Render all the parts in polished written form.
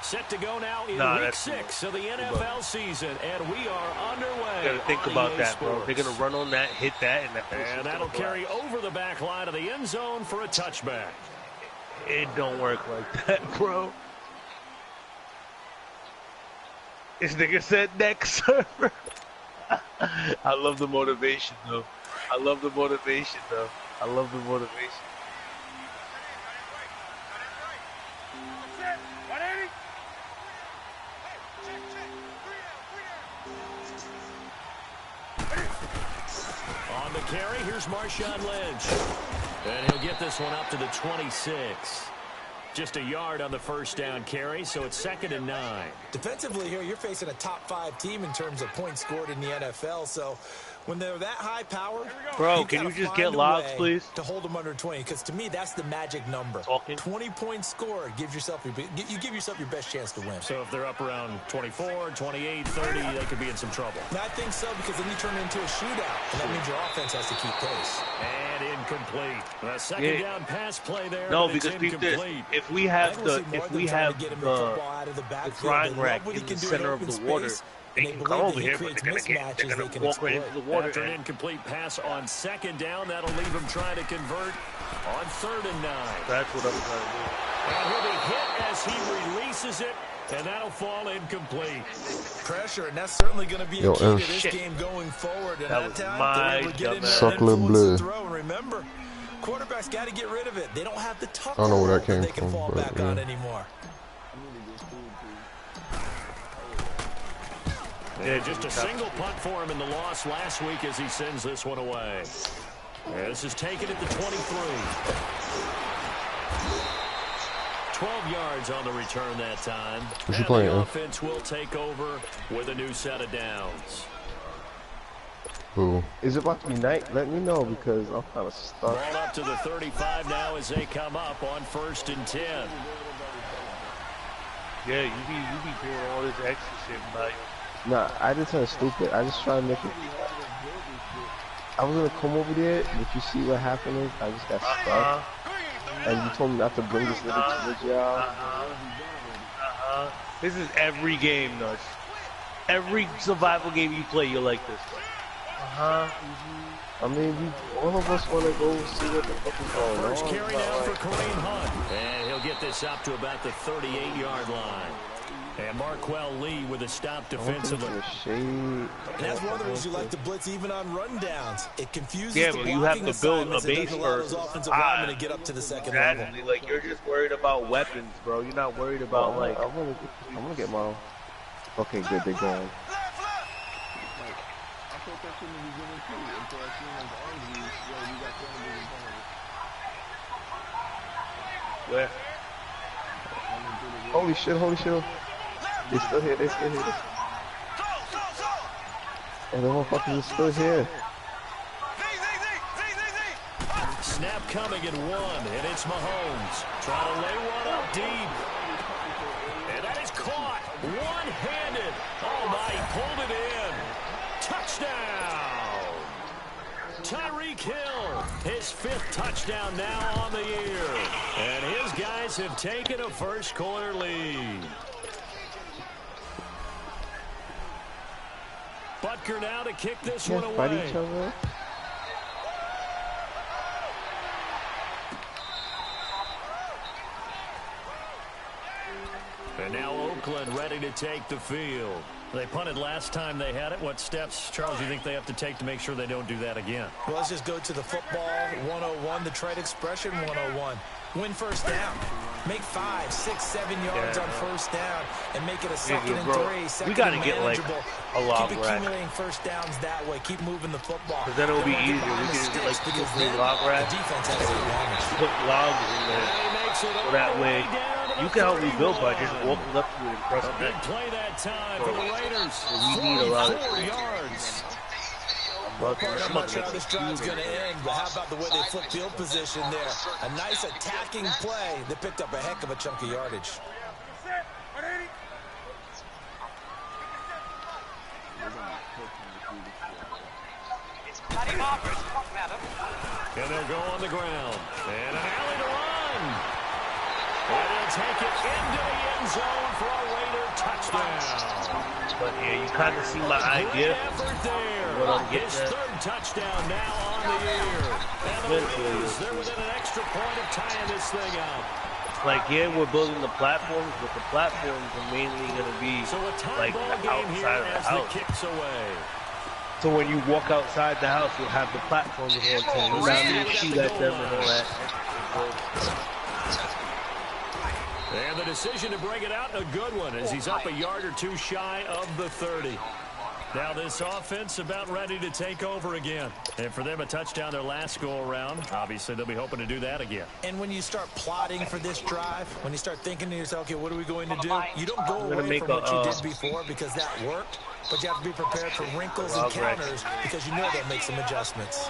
Set to go now in week 6 of the NFL season, and we are underway. You gotta think about that, bro. They're gonna run on that, hit that, and that'll carry over the back line of the end zone for a touchback. It don't work like that, bro. This nigga said next server. I love the motivation, though. I love the motivation, though. I love the motivation. On the carry, here's Marshawn Lynch. And he'll get this one up to the 26. Just a yard on the first down carry, so it's 2nd and 9. Defensively here, you're facing a top 5 team in terms of points scored in the NFL, so when they're that high power, bro, can you just get logs, please? To hold them under 20, because to me, that's the magic number. 20 points scored gives yourself you give yourself your best chance to win. So if they're up around 24, 28, 30, they could be in some trouble. And I think so, because then you turn it into a shootout, and that means your offense has to keep pace. And incomplete. A second down pass play there. No, because if we have the drying rack in the center of the water, they can come over here, but they're gonna walk right into the water. After an incomplete pass on 2nd down, that'll leave him trying to convert on 3rd and 9. That's what I'm trying to do. And he'll be hit as he releases it, and that'll fall incomplete. Pressure, and that's certainly going to be a key to this game going forward. And that was my throw. And remember, quarterbacks got to get rid of it. They don't have the tuck I don't know where that that came they can from, fall back on anymore. Yeah, just a single punt for him in the loss last week as he sends this one away. This is taken at the 23. 12 yards on the return that time. And the offense will take over with a new set of downs. Ooh. Is it about to be night? Let me know, because I'm kind of stuck. Ball up to the 35 now as they come up on 1st and 10. Yeah, you be doing all this extra shit, Mike. Nah, I just sound stupid. I just try to make it. I was gonna come over there, but you see what happened is I just got stuck. And you told me not to bring this nigga to the job. This is every game, Nuts. Every survival game you play, you're like this. I mean, all of us want to go see what the fuck is going on. First carry now for Kareem Hunt. And he'll get this up to about the 38-yard line. And Marquell Lee with a stop defensively. And that's one of the reasons you like to blitz even on rundowns. It confuses the blocking you have to build a base first. Offensive linemen to get up to the second level. Like, you're just worried about weapons, bro. You're not worried about, like... I'm gonna get my own. Okay, good, they're going. Where? Holy shit, holy shit. They still here, they still here. And the motherfuckers are still here. Snap coming at 1, and it's Mahomes. Trying to lay one up deep. And that is caught. One-handed. Oh, my, he pulled it in. Touchdown. Tyreek Hill, his 5th touchdown now on the year. And his guys have taken a first-quarter lead. Butker now to kick this one away. Fight each other. And now Oakland ready to take the field. They punted last time they had it. What steps, Charles, do you think they have to take to make sure they don't do that again? Well, let's just go to the football 101, the trade expression 101. Win first down. Make 5, 6, 7 yards on first down and make it a 2nd and 3. We got to get like a log rack. Keep accumulating first downs that way. Keep moving the football. Because then it will be easier. We can get like 2 or 3 log racks. Defense has the advantage. Put logs in there. So that way you can help me build by just walking up to it and pressing big play that time for the Raiders. We need a lot of 4 yards. I'm not sure how this drive's going to end, but how about the way they flip field position there? A nice attacking play that picked up a heck of a chunk of yardage. And they'll go on the ground. And an alley to run. And they'll take it into the end zone for a But yeah, you kind of see my idea of what I'm getting His at. third touchdown now on the year. And the Raiders, they're within an extra point of tying this thing up. Like, yeah, we're building the platforms, but the platforms are mainly going to be So a tie like ball game outside here of the as house. the kick's away. So when you walk outside the house, you'll have the platforms on 10. You know, you shoot at them and all that. And the decision to bring it out, a good one, as he's up a yard or two shy of the 30. Now this offense about ready to take over again. And for them, a touchdown their last go-around. Obviously, they'll be hoping to do that again. And when you start plotting for this drive, when you start thinking to yourself, okay, what are we going to do? You don't go away from what you did before because that worked, but you have to be prepared for wrinkles and counters because you know they'll make some adjustments.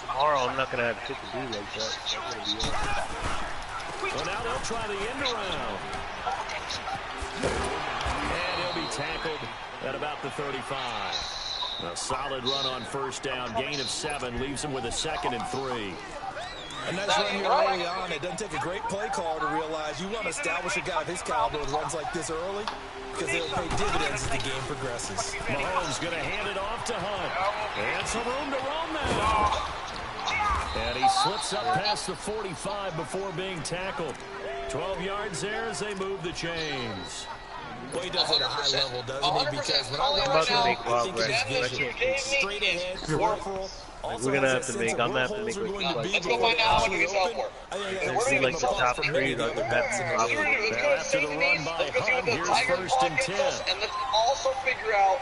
Tomorrow, I'm not going to have shit to do like that. Well, now they'll try the end around. And he'll be tackled at about the 35. A solid run on first down. Gain of 7 leaves him with a 2nd and 3. A nice run here early on. It doesn't take a great play call to realize you want to establish a guy of his caliber with runs like this early because they'll pay dividends as the game progresses. Mahomes going to hand it off to Hunt. And some room to roam now. And he slips up past the 45 before being tackled. 12 yards there as they move the chains. Well, he does it at a high level, doesn't he? Because when I watch him, I think of his vision. Straight ahead, peripheral. We're gonna have to make. I'm gonna have to make. Let's go find out how many gets out for. It's like the top 3 are the best. After the run by Hunt, here's 1st and 10. And let's also figure out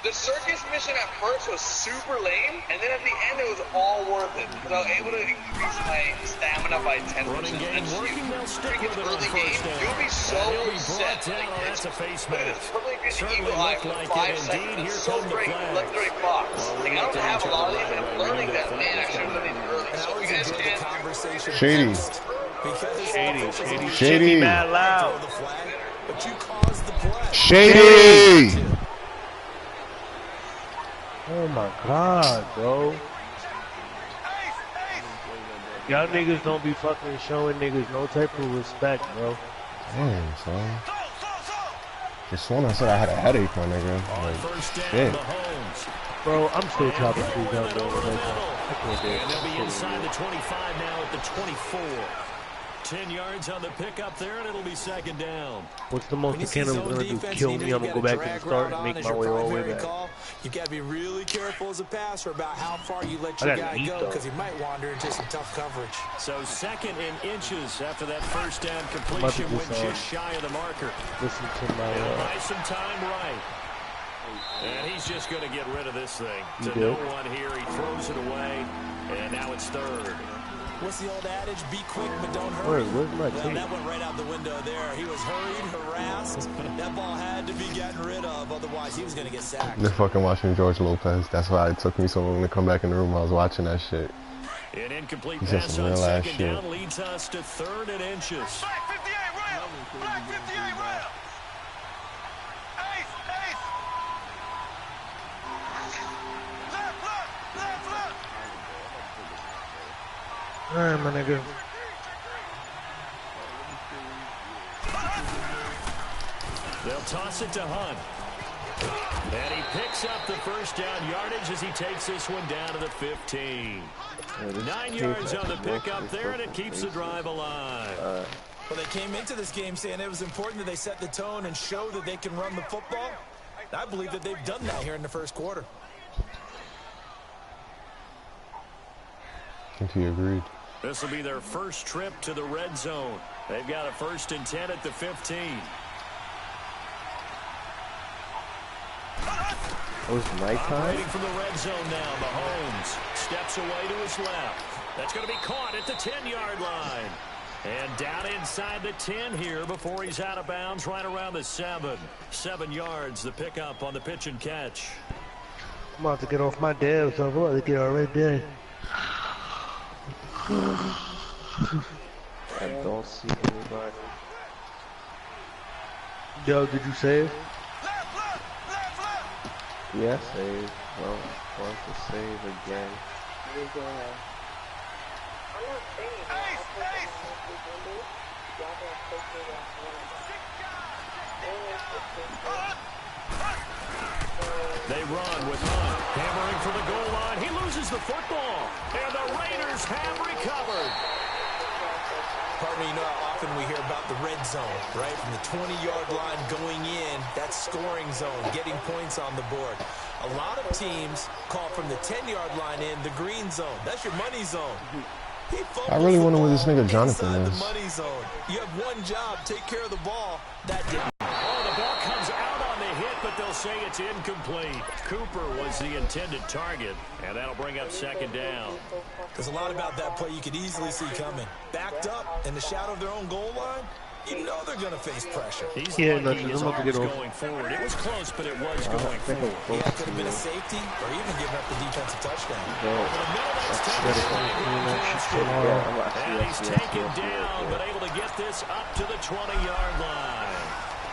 the circus mission at first was super lame, and then at the end it was all worth it. So I was able to increase my stamina by 10%. Running game working, they'll stick with it on Early game, first down. you'll be so Brought set. down, that's a face mask. Certainly looked like it. Indeed, here so come the great. flags. Electric box. Like, I don't have a lot of these, and I'm learning that, man, I should have done these early. And I So always you guys enjoy the can. conversation. Shady. Shady, mad loud. But you caused the play. Shady! Oh my God, bro. Y'all niggas don't be fucking showing niggas no type of respect, bro. Damn, son. Just when I said I had a headache, my nigga. Like, First down, shit. Mahomes. Bro, I'm still chopping things out, bro. I can't do it. And they'll be inside the 25 now at the 24. 10 yards on the pickup there, and it'll be 2nd down. What's the most the Canada gonna do? Kill me? I'm gonna go back and start and make my way all the way back. You gotta be really careful as a passer about how far you let your guy go because he might wander into some tough coverage. So 2nd and inches after that first down completion went just shy of the marker. Listen to my. Buy some time right. And he's just going to get rid of this thing. To do? no one here. He throws it away. And now it's 3rd. What's the old adage? Be quick, but don't hurry. Where's my Well, tape? that went right out the window there. He was hurried, harassed. That ball had to be gotten rid of. Otherwise, he was going to get sacked. Just fucking watching George Lopez. That's why it took me so long to come back in the room. I was watching that shit. An incomplete He said pass some on real ass 2nd shit. down leads us to 3rd and inches. Alright, my nigga. They'll toss it to Hunt. And he picks up the first down yardage as he takes this one down to the 15. 9 yards on the pickup there, and it keeps the drive alive. Well, they came into this game saying it was important that they set the tone and show that they can run the football. I believe that they've done that here in the first quarter. I think he agreed. This will be their first trip to the red zone. They've got a 1st and 10 at the 15. It was nighttime. Operating from the red zone now. Mahomes steps away to his left. That's going to be caught at the 10-yard line. And down inside the 10 here before he's out of bounds right around the 7. 7 yards, the pickup on the pitch and catch. I'm about to get off my damn so I'm about to get already there. I don't see anybody. Yo, did you save? Yeah, save. Well, want to save again. I'm not saying that. They run with Hunt, hammering for the goal line. He loses the football, and the Raiders have recovered. Pardon me, you know how often we hear about the red zone, right? From the 20-yard line going in, that scoring zone, getting points on the board. A lot of teams call from the 10-yard line in the green zone. That's your money zone. I really wonder where this nigga Jonathan is. The money zone. You have one job, take care of the ball. That didn't. Oh, the ball comes out on the hit, but they'll say it's incomplete. Cooper was the intended target, and that'll bring up second down. There's a lot about that play you could easily see coming. Backed up in the shadow of their own goal line, you know they're going to face pressure. He's lucky his arm's going forward. It was close, but it was going forward. Yeah, it could have been a safety or even giving up the defensive touchdown. And he's taken down, but able to get this up to the 20-yard line.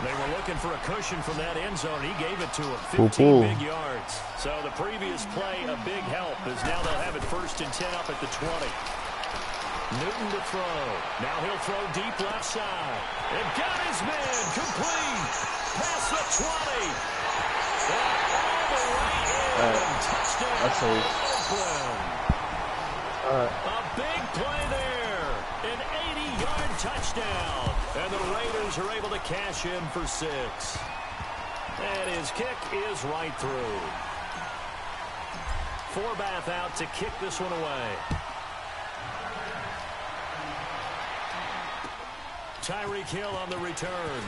They were looking for a cushion from that end zone. He gave it to him, 15 big yards. So the previous play, a big help, as now they'll have it 1st and 10 up at the 20. Newton to throw. Now he'll throw deep left side. And got his man complete. Past the 20. And all the way in. Touchdown. That's Oakland. A big play there. An 80-yard touchdown. And the Raiders are able to cash in for 6. And his kick is right through. Forbath out to kick this one away. Tyreek Hill on the return.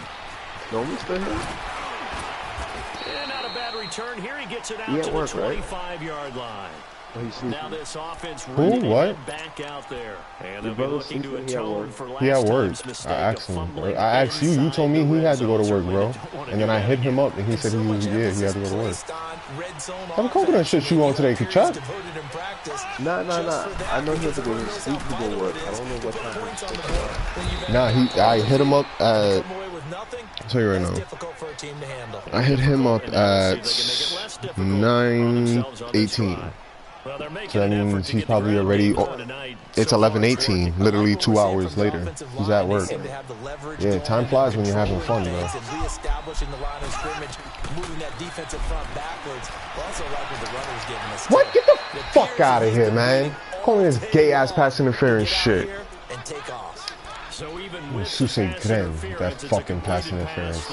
No mistake. And not a bad return here. He gets it out to the 25-yard line. Now this offense really back out there. And they'll be looking to atone for last time's mistake. I asked you. You told me he had to go to work, bro. And then I hit him up, and he said he had to go to work. Have a coconut shit you on today, Kachuk? Nah. I know he has to go to sleep to go to work. I don't know what time. Nah, I hit him up at... I'll tell you right now. I hit him up at 9:18. So that means he's probably already, it's 11:18, literally 2 hours later. He's at work. Yeah, time flies when you're having fun, bro. What? Get the fuck out of here, man. Calling this gay-ass pass interference shit. Susei Gren, that fucking pass interference.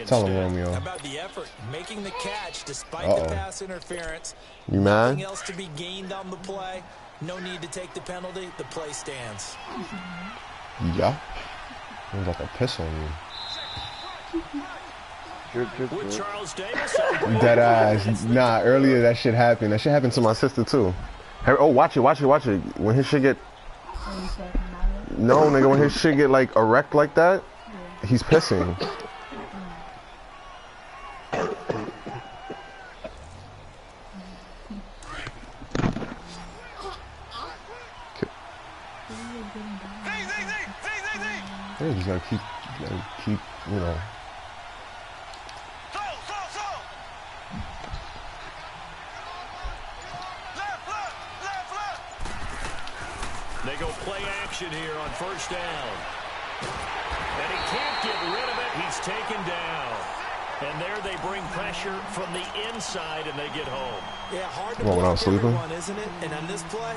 Tell him, Romeo. About the effort, making the catch despite the pass interference. You mad? Nothing else to be gained on the play. No need to take the penalty. The play stands. Yeah. I'm about to piss on you. Dead ass. Nah, earlier that shit happened. That shit happened to my sister too. Oh, watch it. When his shit get... No, nigga, when his shit get like erect like that, he's pissing. Yeah, just gotta keep, you know. They go play action here on 1st down. And he can't get rid of it. He's taken down. And there they bring pressure from the inside, and they get home. Yeah, hard to block everyone, isn't it? And on this play,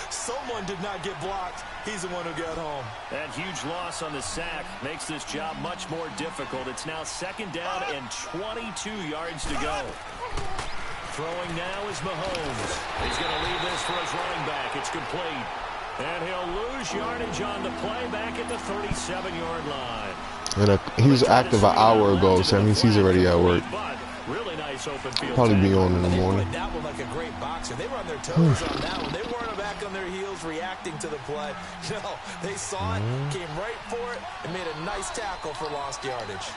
someone did not get blocked. He's the one who got home. That huge loss on the sack makes this job much more difficult. It's now 2nd down and 22 yards to go. Throwing now is Mahomes. He's going to leave this for his running back. It's complete. And he'll lose yardage on the play back at the 37-yard line. And he was active an hour ago, so that means he's already at work. Really nice open field. Probably be on in the morning. That one like a great boxer. They were on their toes on that one. They weren't back on their heels reacting to the play. No, they saw it, came right for it, and made a nice tackle for lost yardage.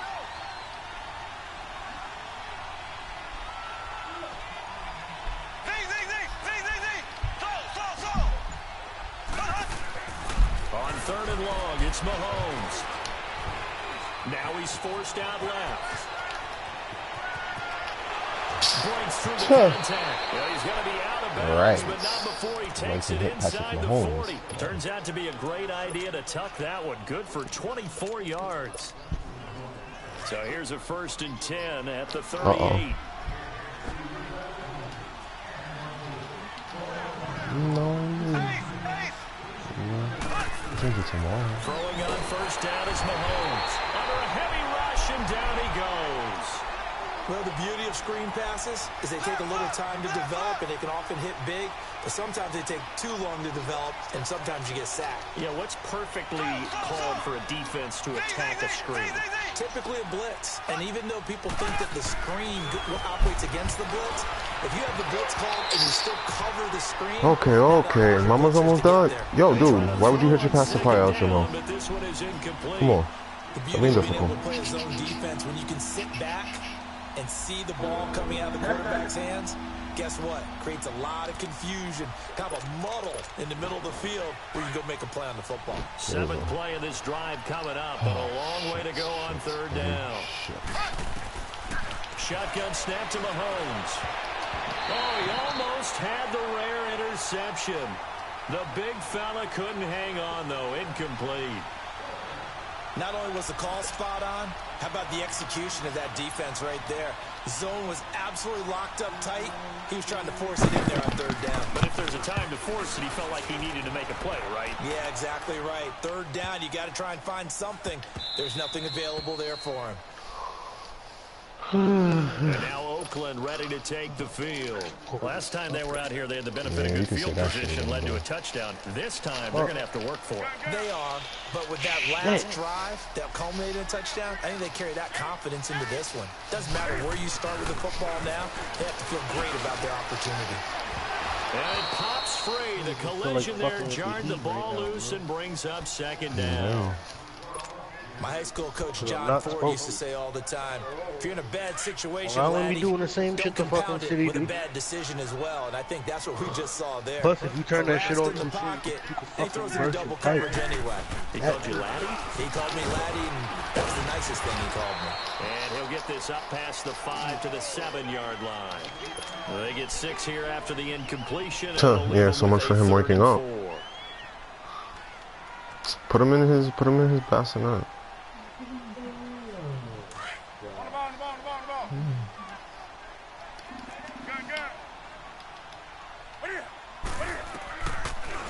On 3rd and long, it's Mahomes. Now he's forced out left. Breaks through the contact. Well, he's going to be out of bounds, but not before he takes it inside the 40. Turns out to be a great idea to tuck that one. Good for 24 yards. So here's a 1st and 10 at the 38. No. Take it tomorrow. Throwing on 1st down is Mahomes. Under a heavy rush, and down he goes. Well, the beauty of screen passes is they take a little time to develop, and they can often hit big, but sometimes they take too long to develop, and sometimes you get sacked. Yeah, what's perfectly called for a defense to attack a screen? Typically a blitz, and even though people think that the screen operates against the blitz, if you have the blitz called and you still cover the screen... Okay. Mama's almost done. Yo, dude, why would you hit your pacifier out your mouth? Come on. The beauty of being able to play a zone defense when you can sit back and see the ball coming out of the quarterback's hands, guess what? Creates a lot of confusion, kind of a muddle in the middle of the field where you can go make a play on the football. 7th play of this drive coming up, but a long way to go on 3rd down. Shotgun snap to Mahomes. Oh, he almost had the rare interception. The big fella couldn't hang on, though. Incomplete. Not only was the call spot on, how about the execution of that defense right there? The zone was absolutely locked up tight. He was trying to force it in there on 3rd down. But if there's a time to force it, he felt like he needed to make a play, right? Yeah, exactly right. 3rd down, you got to try and find something. There's nothing available there for him. And now Oakland ready to take the field. Last time they were out here, they had the benefit of good field position, led to a touchdown. This time, they're going to have to work for it. They are, but with that last drive that culminated in a touchdown, I think they carry that confidence into this one. Doesn't matter where you start with the football now, they have to feel great about their opportunity. And it pops free. The collision there jarred the ball loose and brings up 2nd down. My high school coach John Ford used to say all the time, if you're in a bad situation, laddie, doing the same don't shit the fucking compound city it with do. a bad decision as well. And I think that's what we just saw there. Plus, if you turn that shit on in the some pocket, shit, he throws in double coverage anyway. He called you laddie? He called me laddie, and that was the nicest thing he called me. And he'll get this up past the 5 to the 7-yard line. They get 6 here after the incompletion. Yeah, so much for him waking up. Put him in his bassinet.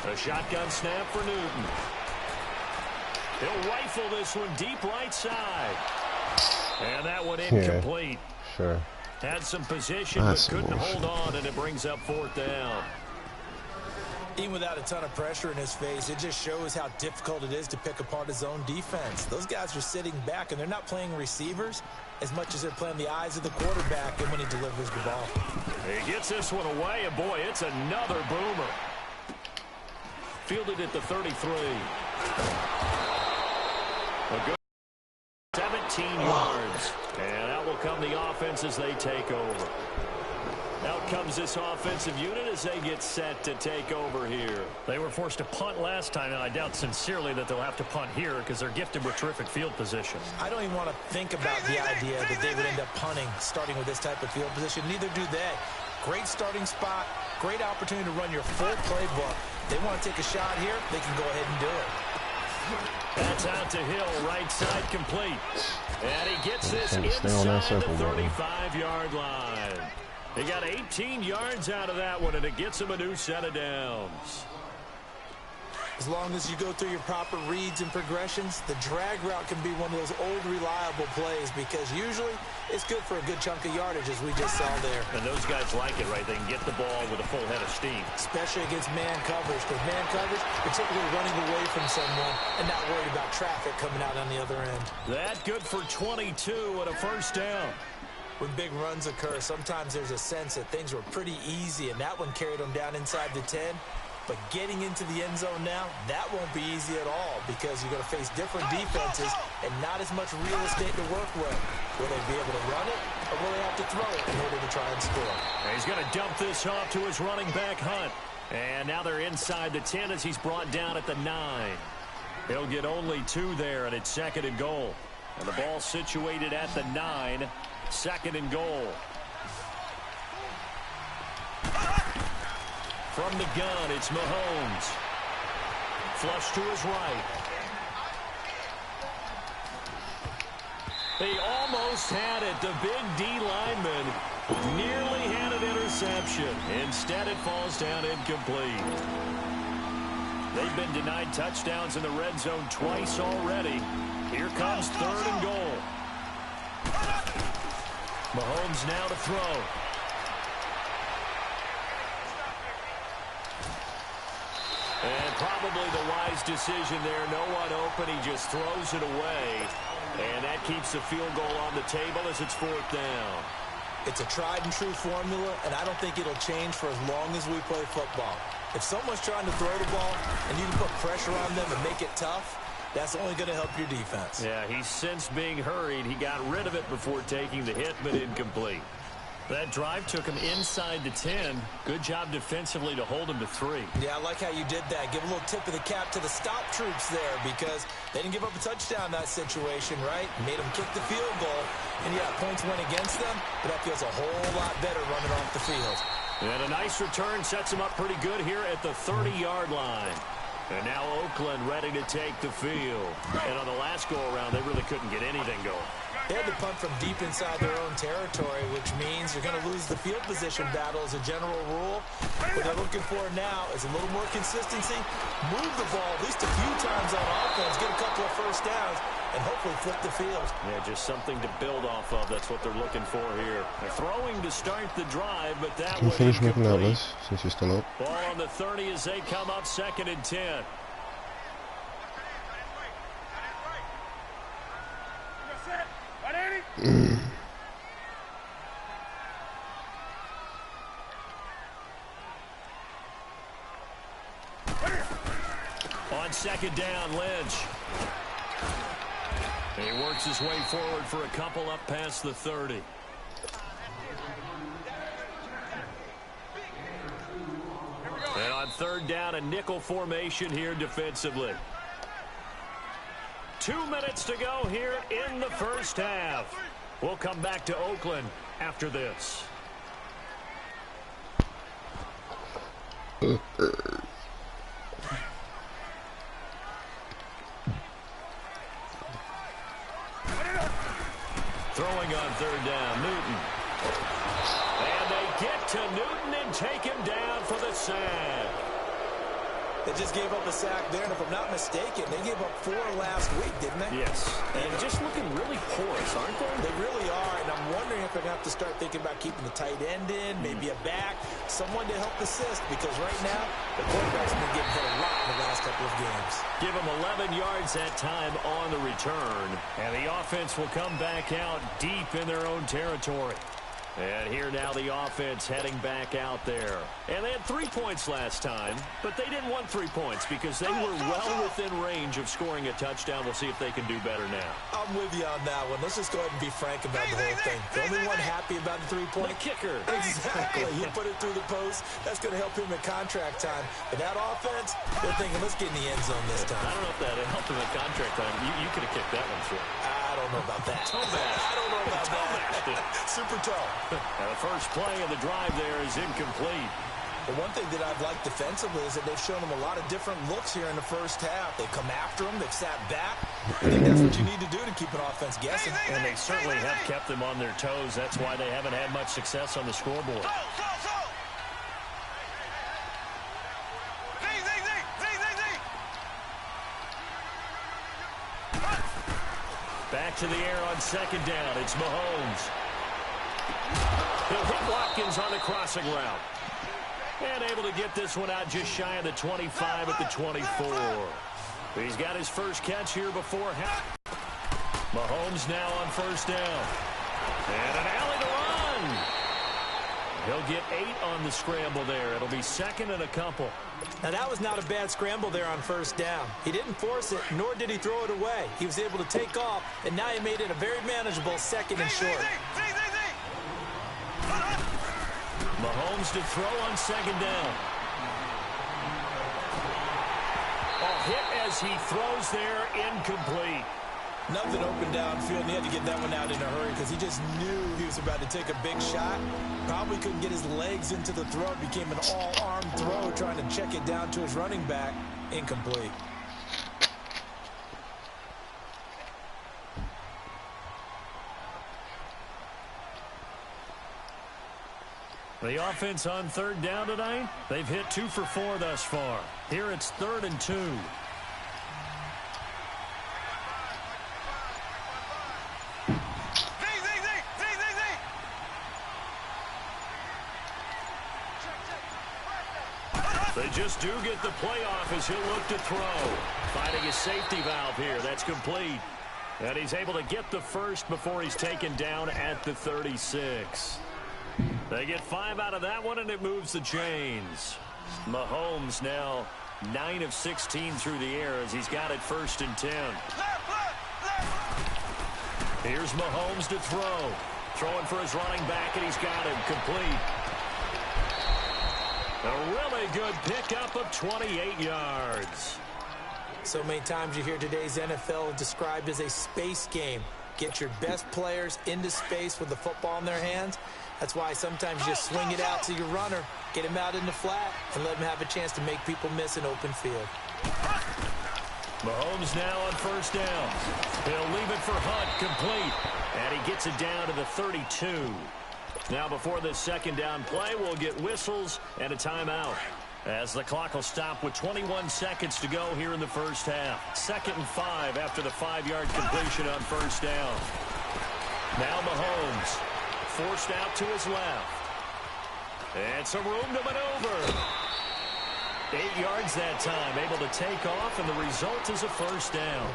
A shotgun snap for Newton. He'll rifle this one deep right side. And that one incomplete. Yeah, sure. Had some position, but couldn't hold on, and it brings up 4th down. Even without a ton of pressure in his face, it just shows how difficult it is to pick apart his own defense. Those guys are sitting back, and they're not playing receivers as much as they're playing the eyes of the quarterback and when he delivers the ball. He gets this one away, and boy, it's another boomer. Fielded at the 33. A good 17 yards. And out will come the offense as they take over. Out comes this offensive unit as they get set to take over here. They were forced to punt last time, and I doubt sincerely that they'll have to punt here because they're gifted with terrific field position. I don't even want to think about the idea that they would end up punting starting with this type of field position. Neither do they. Great starting spot, great opportunity to run your full playbook. They want to take a shot here, they can go ahead and do it. That's out to Hill, right side complete. And he gets this inside the 35-yard line. He got 18 yards out of that one, and it gets him a new set of downs. As long as you go through your proper reads and progressions, the drag route can be one of those old reliable plays because usually it's good for a good chunk of yardage, as we just saw there. And those guys like it, right? They can get the ball with a full head of steam. Especially against man coverage, because man coverage, you're typically running away from someone and not worried about traffic coming out on the other end. That good for 22 and a 1st down. When big runs occur, sometimes there's a sense that things were pretty easy, and that one carried them down inside the 10. But getting into the end zone now, that won't be easy at all because you're going to face different defenses and not as much real estate to work with. Will they be able to run it, or will they have to throw it in order to try and score? And he's going to dump this off to his running back, Hunt. And now they're inside the 10 as he's brought down at the 9. He'll get only 2 there, and it's 2nd and goal. And the ball situated at the 9. 2nd and goal. From the gun, it's Mahomes. Flush to his right. He almost had it. The big D lineman nearly had an interception. Instead, it falls down incomplete. They've been denied touchdowns in the red zone twice already. Here comes 3rd and goal. Mahomes now to throw. And probably the wise decision there. No one open. He just throws it away. And that keeps the field goal on the table as it's 4th down. It's a tried and true formula, and I don't think it'll change for as long as we play football. If someone's trying to throw the ball and you can put pressure on them and make it tough, that's only going to help your defense. Yeah, he's since being hurried. He got rid of it before taking the hit, but incomplete. That drive took him inside the 10. Good job defensively to hold him to 3. Yeah, I like how you did that. Give a little tip of the cap to the stop troops there because they didn't give up a touchdown in that situation, right? Made them kick the field goal. And, yeah, points went against them, but that feels a whole lot better running off the field. And a nice return sets him up pretty good here at the 30-yard line. And now Oakland ready to take the field. And on the last go-around, they really couldn't get anything going. They had to punt from deep inside their own territory, which means you're going to lose the field position battle as a general rule. What they're looking for now is a little more consistency, move the ball at least a few times on offense, get a couple of first downs, and hopefully flip the field. Yeah, just something to build off of. That's what they're looking for here. They're throwing to start the drive, but that Can you finish making that incomplete. list since you're still up? Ball on the 30 as they come up 2nd and 10. On 2nd down, Lynch. He works his way forward for a couple up past the 30. And on 3rd down, a nickel formation here defensively. 2 minutes to go here in the first half. We'll come back to Oakland after this. Throwing on 3rd down, Newton. And they get to Newton and take him down for the sack. They just gave up a sack there, and if I'm not mistaken, they gave up 4 last week, didn't they? Yes, and just looking really porous, aren't they? They really are, and I'm wondering if they're going to have to start thinking about keeping the tight end in, maybe a back, someone to help assist, because right now, the quarterback's been getting hit a lot in the last couple of games. Give him 11 yards that time on the return, and the offense will come back out deep in their own territory. And here now the offense heading back out there. And they had 3 points last time, but they didn't want 3 points because they were well within range of scoring a touchdown. We'll see if they can do better now. I'm with you on that one. Let's just go ahead and be frank about the whole thing. The only one happy about the 3-point kicker. Exactly. He put it through the post. That's going to help him at contract time. But that offense, they're thinking, let's get in the end zone this time. I don't know if that helped him at contract time. You could have kicked that one through. I don't know about that. I don't know about that. Super toe. And the first play of the drive there is incomplete. The one thing that I've liked defensively is that they've shown them a lot of different looks here in the first half. They've come after them. They've sat back. I think that's what you need to do to keep an offense guessing. And they certainly have kept them on their toes. That's why they haven't had much success on the scoreboard. Back to the air on 2nd down. It's Mahomes. He'll hit Watkins on the crossing route. And able to get this one out just shy of the 25 at the 24. He's got his first catch here before half. Mahomes now on 1st down. And an alley to run. He'll get 8 on the scramble there. It'll be 2nd and a couple. Now, that was not a bad scramble there on 1st down. He didn't force it, nor did he throw it away. He was able to take off, and now he made it a very manageable 2nd and short. Mahomes to throw on 2nd down. A hit as he throws there, incomplete. Nothing open downfield, and he had to get that one out in a hurry because he just knew he was about to take a big shot. Probably couldn't get his legs into the throw. It became an all-arm throw, trying to check it down to his running back. Incomplete. The offense on third down tonight, they've hit 2 for 4 thus far. Here it's 3rd and 2. They just do get the playoff as he'll look to throw. Finding his safety valve here. That's complete. And he's able to get the first before he's taken down at the 36. They get 5 out of that one, and it moves the chains. Mahomes now 9 of 16 through the air as he's got it 1st and 10. Here's Mahomes to throw. Throwing for his running back, and he's got him complete. A really good pickup of 28 yards. So many times you hear today's NFL described as a space game. Get your best players into space with the football in their hands. That's why sometimes you just swing it out to your runner, get him out in the flat, and let him have a chance to make people miss an open field. Mahomes now on 1st down. He'll leave it for Hunt, complete. And he gets it down to the 32. Now before this 2nd down play, we'll get whistles and a timeout, as the clock will stop with 21 seconds to go here in the 1st half. 2nd and 5 after the 5-yard completion on 1st down. Now Mahomes forced out to his left. And some room to maneuver. 8 yards that time, able to take off, and the result is a 1st down.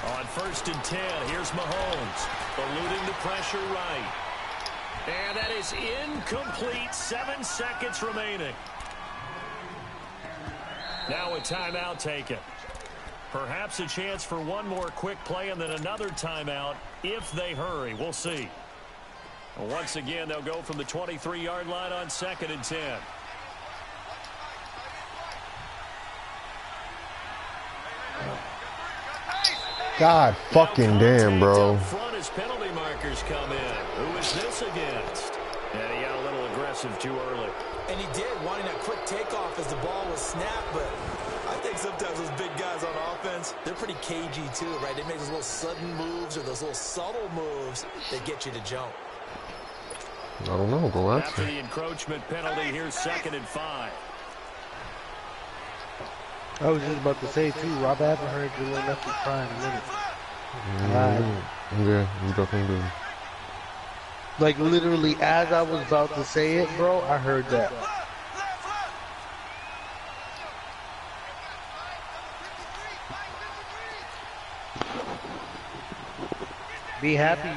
On 1st and 10, here's Mahomes, eluding the pressure right. And that is incomplete. 7 seconds remaining. Now a timeout taken. Perhaps a chance for one more quick play and then another timeout if they hurry. We'll see. Once again, they'll go from the 23-yard line on 2nd and 10. God fucking damn, bro. Front as penalty markers come in. Who is this against? And he got a little aggressive too early. And he did, wanting that quick takeoff as the ball was snapped, but I think sometimes those big guys on offense, they're pretty cagey too, right? They make those little sudden moves or those little subtle moves that get you to jump. I don't know. Go after the encroachment penalty, here's 2nd and 5. I was just about to say too, Rob, I haven't heard you enough to cry in a minute. Yeah, you definitely do. Like literally as I was about to say it, bro, I heard that. Be happy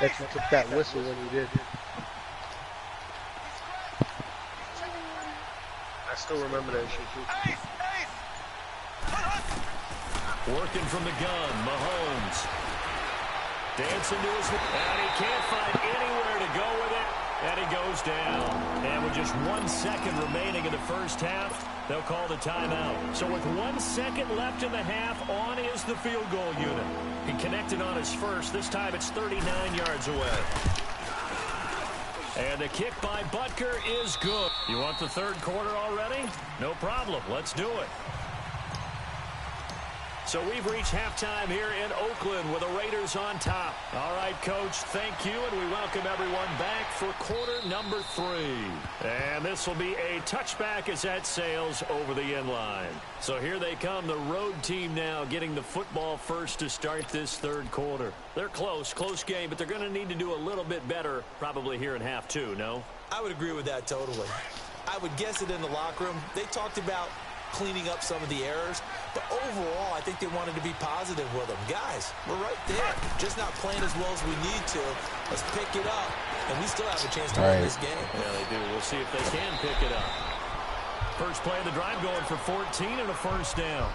that you took that whistle when you did. I still remember that shit too. Working from the gun, Mahomes. Dancing to his... And he can't find anywhere to go with it. And he goes down. And with just 1 second remaining in the 1st half, they'll call the timeout. So with 1 second left in the half, on is the field goal unit. He connected on his first. This time it's 39 yards away. And the kick by Butker is good. You want the 3rd quarter already? No problem. Let's do it. So we've reached halftime here in Oakland with the Raiders on top. All right, Coach, thank you, and we welcome everyone back for quarter number 3. And this will be a touchback as that sails over the end line. So here they come, the road team now getting the football first to start this 3rd quarter. They're close game, but they're going to need to do a little bit better probably here in half 2, no? I would agree with that totally. I would guess it in the locker room. They talked about cleaning up some of the errors, but overall I think they wanted to be positive with them. Guys, we're right there, just not playing as well as we need to. Let's pick it up, and we still have a chance to win this game. Yeah, they do. We'll see if they can pick it up. First play of the drive going for 14 and a 1st down.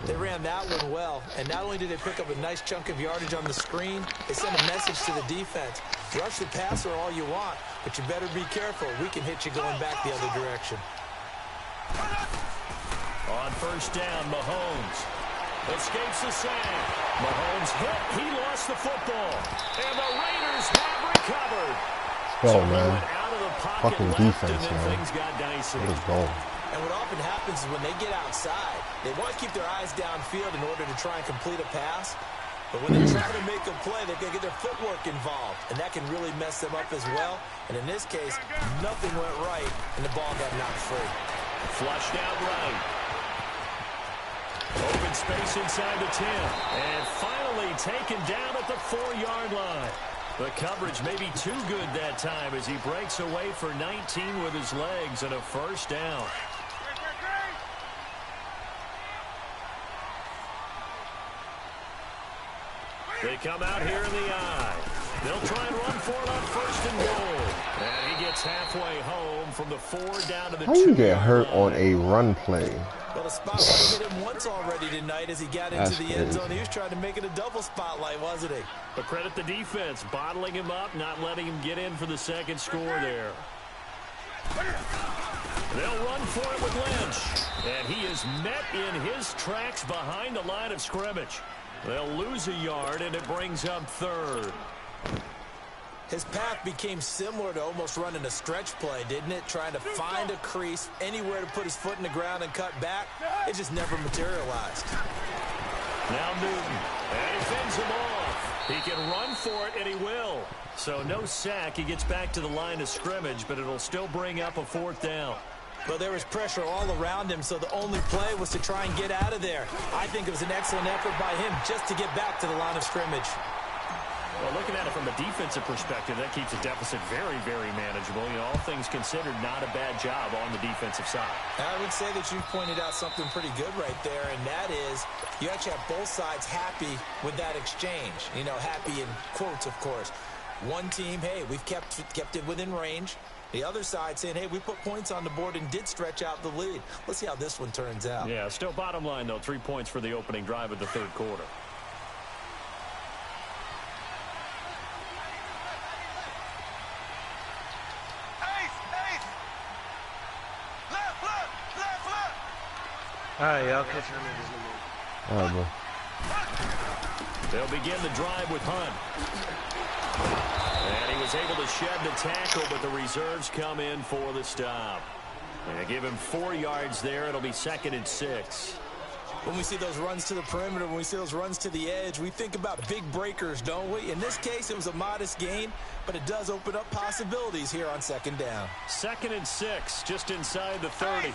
They ran that one well, and not only did they pick up a nice chunk of yardage on the screen, they sent a message to the defense. Rush the passer all you want, but you better be careful. We can hit you going back the other direction. On first down, Mahomes escapes the sack. Mahomes hit. He lost the football. And the Raiders have recovered. Oh, man. Out of the pocket fucking left, defense, and then man. things got dicey. What is going? And what often happens is when they get outside, they want to keep their eyes downfield in order to try and complete a pass. But when they try to make a play, they're going to get their footwork involved. And that can really mess them up as well. And in this case, nothing went right, and the ball got knocked free. Flushed out right. Open space inside the 10. And finally taken down at the 4-yard line. The coverage may be too good that time as he breaks away for 19 with his legs and a first down. They come out here in the eye. They'll try and run for it on first and goal. And he gets halfway home from the 4 down to the 2. How you get hurt on a run play? Well, the spotlight hit him once already tonight as he got into the end zone. He was trying to make it a double spotlight, wasn't he? But credit the defense, bottling him up, not letting him get in for the second score there. They'll run for it with Lynch. And he is met in his tracks behind the line of scrimmage. They'll lose a yard, and it brings up 3rd. His path became similar to almost running a stretch play, didn't it? Trying to find a crease, anywhere to put his foot in the ground and cut back. It just never materialized. Now Newton, and he fends him off. He can run for it, and he will. So no sack. He gets back to the line of scrimmage, but it'll still bring up a 4th down. Well, there was pressure all around him, so the only play was to try and get out of there. I think it was an excellent effort by him just to get back to the line of scrimmage. Well, looking at it from a defensive perspective, that keeps the deficit very, very manageable. You know, all things considered, not a bad job on the defensive side. I would say that you pointed out something pretty good right there, and that is you actually have both sides happy with that exchange. You know, happy in quotes, of course. One team, hey, we've kept it within range. The other side saying, hey, we put points on the board and did stretch out the lead. Let's see how this one turns out. Yeah, still bottom line, though, 3 points for the opening drive of the 3rd quarter. All right, y'all catch your niggas in the All right, bro. They'll begin the drive with Hunt. And he was able to shed the tackle, but the reserves come in for the stop. And they give him 4 yards there. It'll be 2nd and 6. When we see those runs to the perimeter, when we see those runs to the edge, we think about big breakers, don't we? In this case, it was a modest gain, but it does open up possibilities here on 2nd down. 2nd and 6, just inside the 30.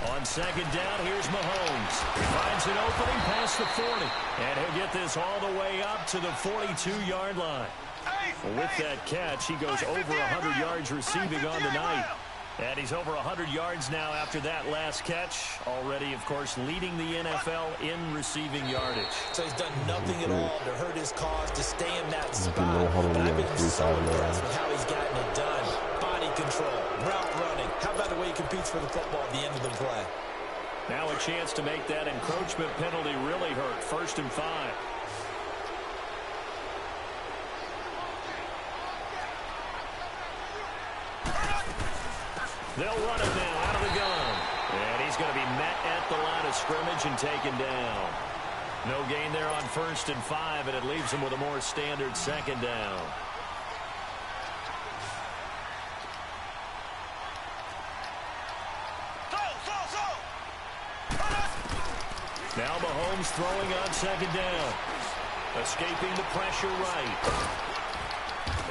On 2nd down, here's Mahomes. Finds an opening past the 40. And he'll get this all the way up to the 42-yard line. With that catch, he goes over 100 yards receiving on the night. And he's over 100 yards now after that last catch. Already, of course, leading the NFL in receiving yardage. So he's done nothing at all to hurt his cause, to stay in that spot. But I've been so impressed with how he's gotten it done. Body control, route running. How about the way he competes for the football at the end of the play? Now a chance to make that encroachment penalty really hurt. 1st and 5. They'll run it now out of the gun. And he's going to be met at the line of scrimmage and taken down. No gain there on 1st and 5, and it leaves him with a more standard 2nd down. Now Mahomes throwing on 2nd down. Escaping the pressure right.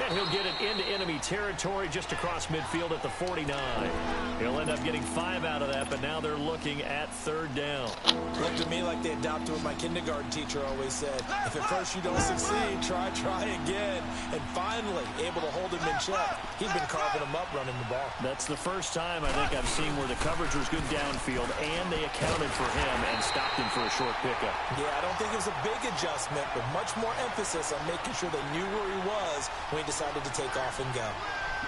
And he'll get it into enemy territory just across midfield at the 49. He'll end up getting 5 out of that, but now they're looking at 3rd down. Looked to me like they adopted what my kindergarten teacher always said. If at first you don't succeed, try again. And finally, able to hold him in check. He's been carving him up running the ball. That's the first time I think I've seen where the coverage was good downfield, and they accounted for him and stopped him for a short pickup. Yeah, I don't think it was a big adjustment, but much more emphasis on making sure they knew where he was when he decided to take off and go.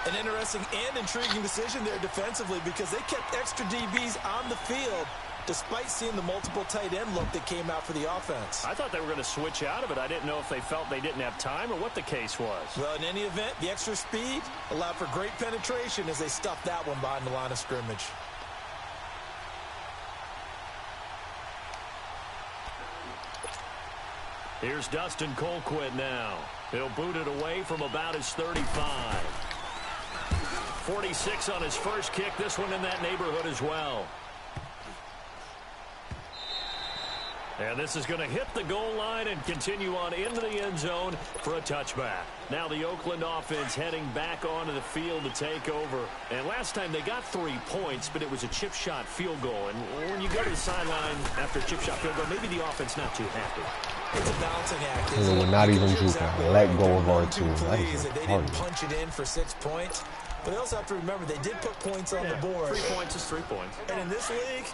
An interesting and intriguing decision there defensively because they kept extra DBs on the field despite seeing the multiple tight end look that came out for the offense. I thought they were going to switch out of it. I didn't know if they felt they didn't have time or what the case was. Well, in any event, the extra speed allowed for great penetration as they stuffed that one behind the line of scrimmage. Here's Dustin Colquitt now. He'll boot it away from about his 35. 46 on his first kick. This one in that neighborhood as well. And this is going to hit the goal line and continue on into the end zone for a touchback. Now the Oakland offense heading back onto the field to take over. And last time they got 3 points, but it was a chip shot field goal. And when you go to the sideline after a chip shot field goal, maybe the offense not too happy. It's a balancing act. We're not even juking. Let go of our team. They didn't punch it in for 6 points. But they also have to remember they did put points on the board. 3 points is 3 points. And in this league,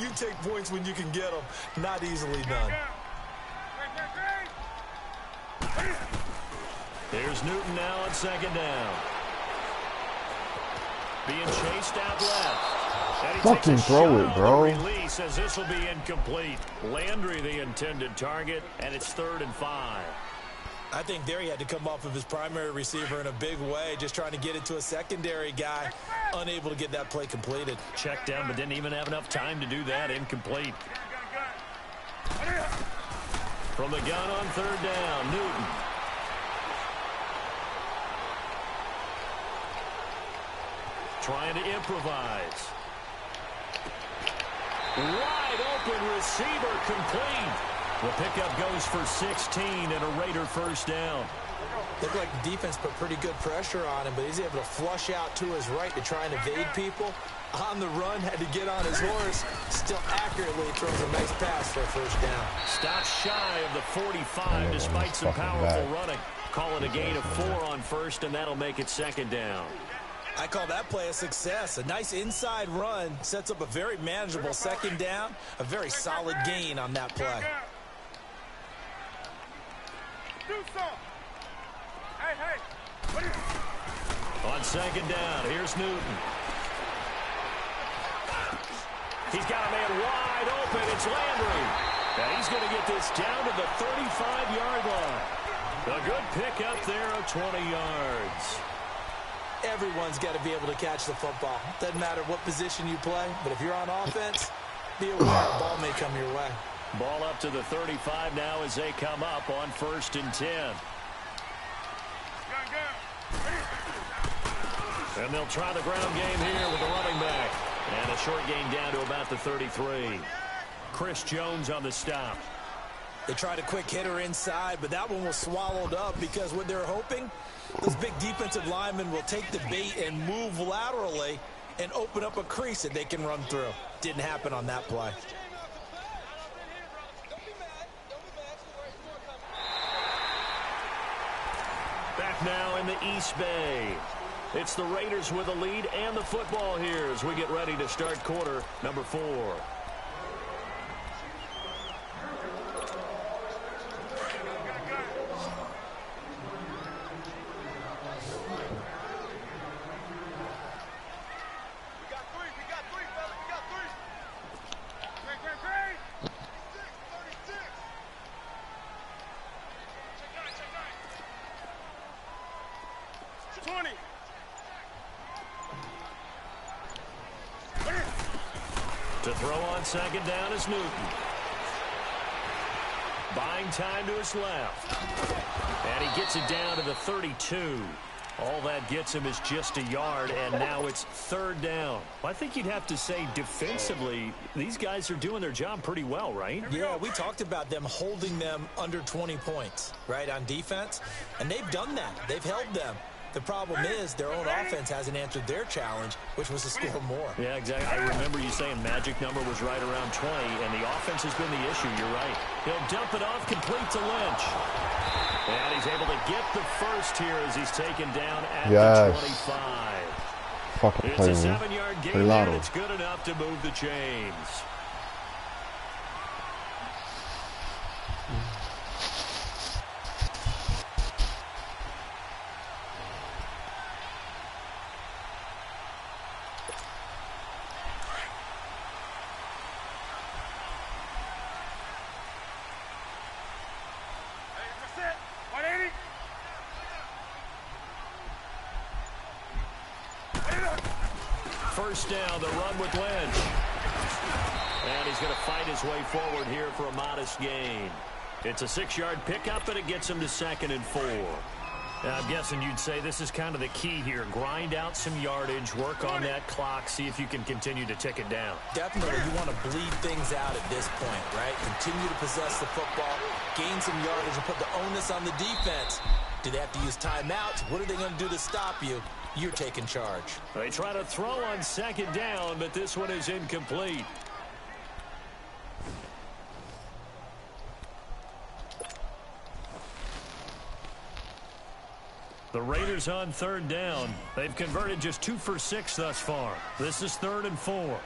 you take points when you can get them. Not easily done. Here's Newton now on second down. Being chased out left. Fucking throw it, bro. Release as this will be incomplete. Landry the intended target, and it's 3rd and 5. I think there he had to come off of his primary receiver in a big way, just trying to get it to a secondary guy, unable to get that play completed. Checked down, but didn't even have enough time to do that. Incomplete. From the gun on 3rd down, Newton. Trying to improvise. Wide open receiver complete. The pickup goes for 16 and a Raider first down. Looked like the defense put pretty good pressure on him, but he's able to flush out to his right to try and evade people. On the run, had to get on his horse. Still accurately throws a nice pass for a first down. Stopped shy of the 45 despite some powerful running. Call it a gain of 4 on first, and that'll make it 2nd down. I call that play a success. A nice inside run sets up a very manageable 2nd down. A very solid gain on that play. On 2nd down, here's Newton. He's got a man wide open. It's Landry. And he's going to get this down to the 35-yard line. A good pick up there of 20 yards. Everyone's got to be able to catch the football. Doesn't matter what position you play, but if you're on offense, be aware the ball may come your way. Ball up to the 35 now as they come up on 1st and 10. And they'll try the ground game here with the running back. And a short gain down to about the 33. Chris Jones on the stop. They tried a quick hitter inside, but that one was swallowed up because what they're hoping, those big defensive linemen will take the bait and move laterally and open up a crease that they can run through. Didn't happen on that play. Back now in the East Bay. It's the Raiders with a lead and the football here as we get ready to start quarter number 4. To throw on 2nd down is Newton. Buying time to his left. And he gets it down to the 32. All that gets him is just a yard, and now it's 3rd down. I think you'd have to say defensively, these guys are doing their job pretty well, right? Yeah, we talked about them holding them under 20 points, right, on defense. And they've done that. They've held them. The problem is their own offense hasn't answered their challenge, which was to score more. Yeah, exactly. I remember you saying magic number was right around 20, and the offense has been the issue. You're right. He'll dump it off, complete to Lynch. And he's able to get the first here as he's taken down at the 25. Fucking it's a 7-yard gain, and it's good enough to move the chains. first down. The run with Lynch. And he's going to fight his way forward here for a modest gain. It's a 6-yard pickup, and it gets him to 2nd and 4. Now, I'm guessing you'd say this is kind of the key here. Grind out some yardage, work on that clock, see if you can continue to tick it down. Definitely, you want to bleed things out at this point, right? Continue to possess the football, gain some yardage, and put the onus on the defense. Do they have to use timeouts? What are they going to do to stop you? You're taking charge. They try to throw on 2nd down, but this one is incomplete. The Raiders on 3rd down. They've converted just 2 for 6 thus far. This is 3rd and 4.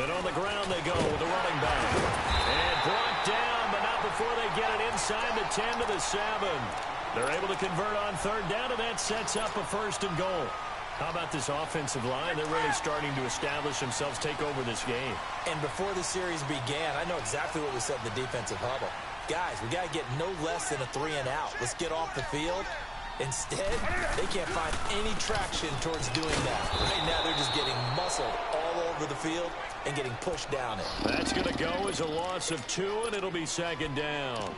And on the ground they go with the running back. And brought down, but not before they get it inside the 10 to the 7. They're able to convert on 3rd down, and that sets up a 1st and goal. How about this offensive line? They're really starting to establish themselves, take over this game. And before the series began, I know exactly what we said in the defensive huddle. Guys, we got to get no less than a 3-and-out. Let's get off the field. Instead, they can't find any traction towards doing that. Right now, they're just getting muscled all over the field and getting pushed down it. That's going to go as a loss of 2, and it'll be 2nd down.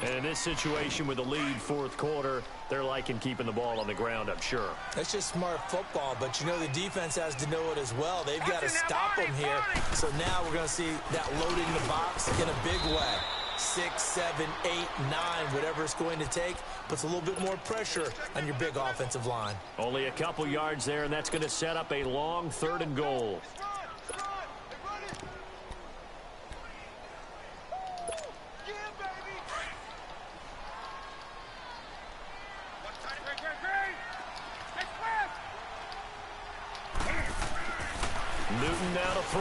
And in this situation with the lead 4th quarter, they're liking keeping the ball on the ground, I'm sure. That's just smart football, but you know the defense has to know it as well. They've got to stop them here. So now we're going to see that loading the box in a big way. 6, 7, 8, 9, whatever it's going to take, puts a little bit more pressure on your big offensive line. Only a couple yards there, and that's going to set up a long 3rd and goal. Newton now to throw.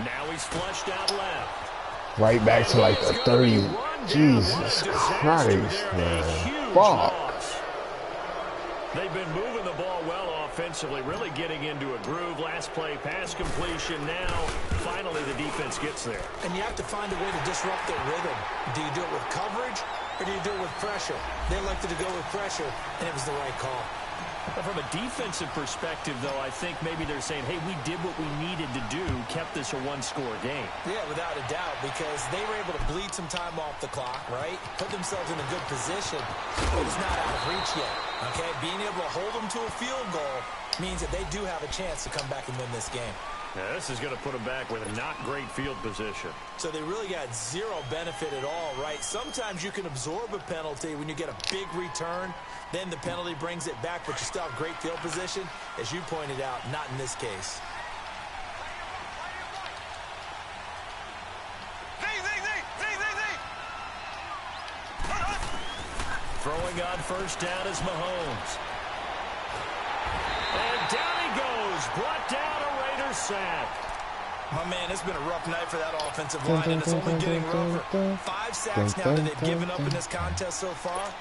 Now he's flushed out left. Right back to like the 30. Jesus Christ, man. Fuck. They've been moving the ball well offensively, really getting into a groove. Last play, pass completion. Now, finally, the defense gets there. And you have to find a way to disrupt their rhythm. Do you do it with coverage, or do you do it with pressure? They elected to go with pressure, and it was the right call. From a defensive perspective, though, I think maybe they're saying, hey, we did what we needed to do, kept this a 1-score game. Yeah, without a doubt, because they were able to bleed some time off the clock, right? Put themselves in a good position, but it's not out of reach yet, okay? Being able to hold them to a field goal means that they do have a chance to come back and win this game. Now, this is going to put them back with a not great field position. So they really got zero benefit at all, right? Sometimes you can absorb a penalty when you get a big return. Then the penalty brings it back, but you still have great field position. As you pointed out, not in this case. Throwing on 1st down is Mahomes. And down he goes. Brought down a Raiders sack. My man, it's been a rough night for that offensive line, and it's only getting rougher. 5 sacks now that they've given up in this contest so far.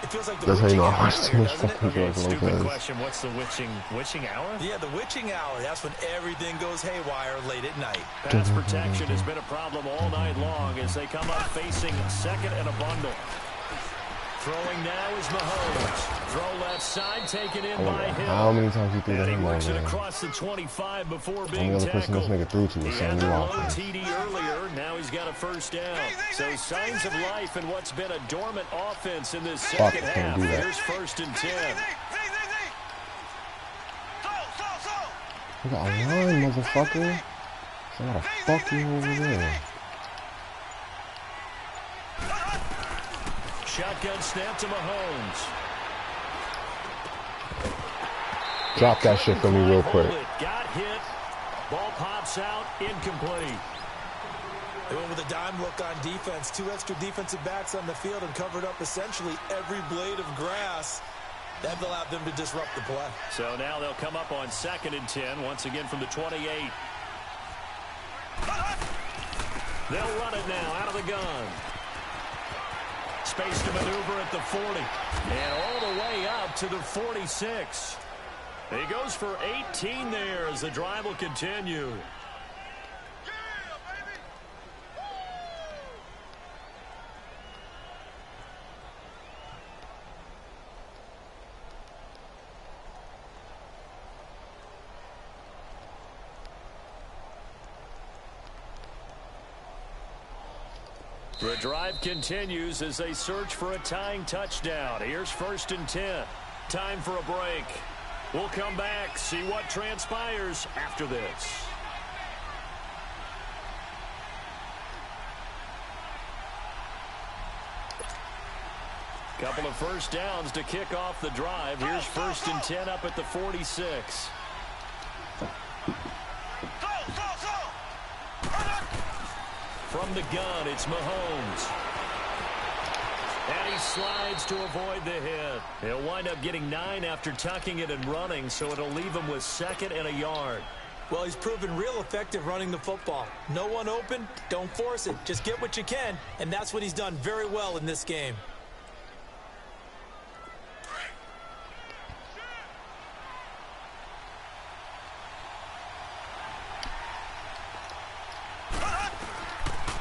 It feels like the witching hour here, doesn't it? Stupid question. What's the witching hour? Yeah, the witching hour. That's when everything goes haywire late at night. Pass protection has been a problem all night long as they come up facing 2nd and a bundle. Throwing now is Mahomes. Throw left side, taken in by Hill. How many times you threw that him over? It across the 25 before being tackled. The only other person this nigga threw to was Sammy Watkins. TD earlier. Now he's got a 1st down. So signs of life in what's been a dormant offense in this second half. Here's 1st and 10. You got a line, motherfucker. So I gotta fuck you over there. Shotgun snap to Mahomes. Drop that shit for me real quick. Got hit. Ball pops out. Incomplete. They went with a dime look on defense. 2 extra defensive backs on the field and covered up essentially every blade of grass. That allowed them to disrupt the play. So now they'll come up on 2nd and 10. Once again from the 28. They'll run it now out of the gun. Space to maneuver at the 40. And all the way up to the 46. He goes for 18 there as the drive will continue. The drive continues as they search for a tying touchdown. Here's 1st and 10. Time for a break. We'll come back, see what transpires after this. Couple of first downs to kick off the drive. Here's 1st and 10 up at the 46. From the gun, it's Mahomes. And he slides to avoid the hit. He'll wind up getting 9 after tucking it and running, so it'll leave him with 2nd and a yard. Well, he's proven real effective running the football. No one open, don't force it. Just get what you can, and that's what he's done very well in this game.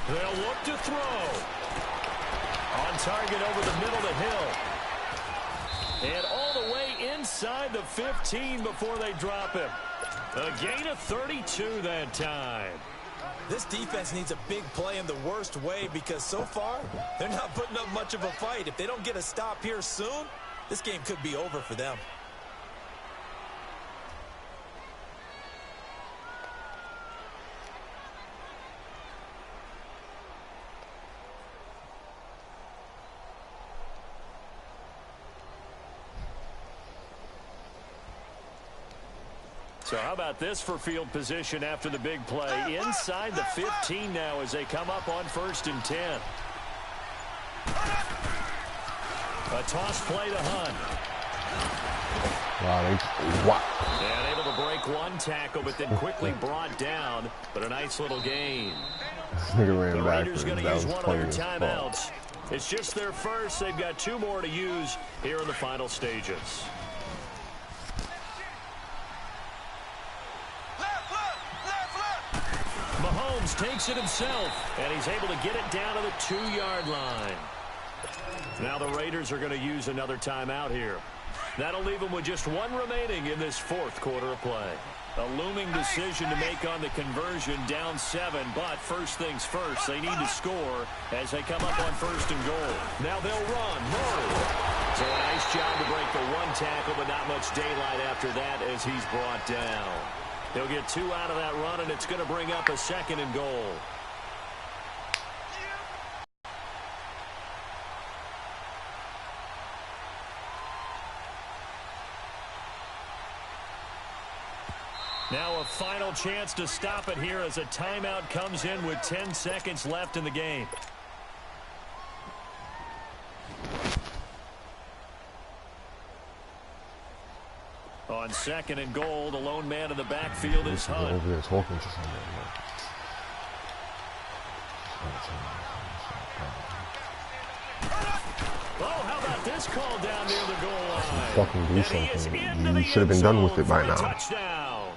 They'll look to throw. On target over the middle to Hill. And all the way inside the 15 before they drop him. A gain of 32 that time. This defense needs a big play in the worst way because so far, they're not putting up much of a fight. If they don't get a stop here soon, this game could be over for them. So how about this for field position after the big play? Inside the 15 now as they come up on 1st and 10. A toss play to Hunt. Wow. And able to break one tackle, but then quickly brought down. But a nice little gain. The Raiders going to use one of their timeouts. It's just their first. They've got 2 more to use here in the final stages. Mahomes takes it himself, and he's able to get it down to the 2-yard line. Now the Raiders are going to use another timeout here. That'll leave them with just 1 remaining in this 4th quarter of play. A looming decision to make on the conversion, down 7, but first things first, they need to score as they come up on 1st and goal. Now they'll run. So a nice job to break the 1 tackle, but not much daylight after that as he's brought down. He'll get 2 out of that run, and it's going to bring up a 2nd and goal. Now a final chance to stop it here as a timeout comes in with 10 seconds left in the game. On 2nd and goal, the lone man in the backfield is Hunt. Over there talking to somebody. Oh, how about this call down near the goal line? Fucking do something. You should have been done with it by now. Touchdown.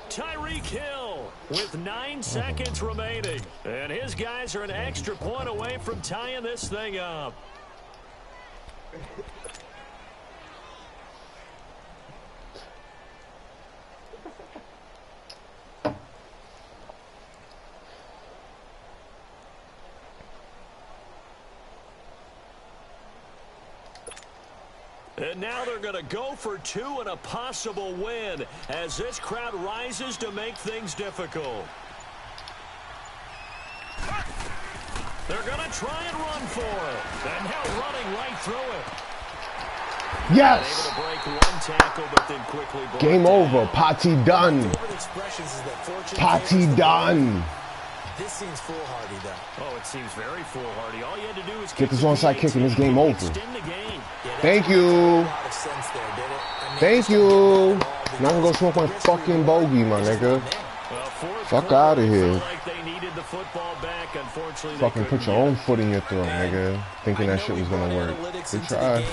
Tyreek Hill with 9 seconds remaining. And his guys are an extra point away from tying this thing up. And now they're going to go for 2 and a possible win as this crowd rises to make things difficult. They're going to try and run for it. And now running right through it. Yes! Able to break 1 tackle, but then quickly game over. Party done. Party done. This seems foolhardy, though. Oh, it seems very foolhardy. All you had to do is get this onside kick and this game over. Thank you. Thank you. Now I'm gonna go smoke my fucking bogey, my nigga. Fuck out of here. Fucking put your own foot in your throat, nigga. Thinking that shit was gonna work. Good try.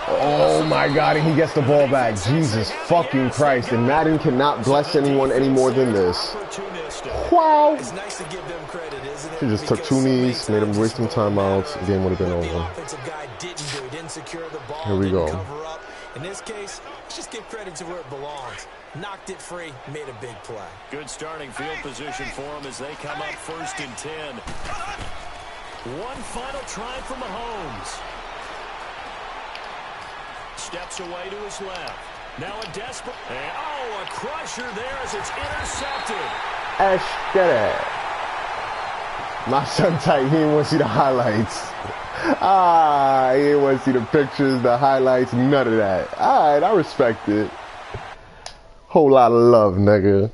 Oh my god, and he gets the ball back. Jesus fucking Christ. And Madden cannot bless anyone any more than this. Wow. He just took 2 knees, made him waste some timeouts. The game would have been over. Here we go. In this case, let's just give credit to where it belongs. knocked it free, made a big play. Good starting field position for them as they come up 1st and 10. One final try from Mahomes. Steps away to his left. Now a desperate... Oh, a crusher there as it's intercepted. Ash, get it. My son tight, he didn't want to see the highlights. He didn't want to see the pictures, the highlights, none of that. Alright, I respect it. Whole lot of love, nigga.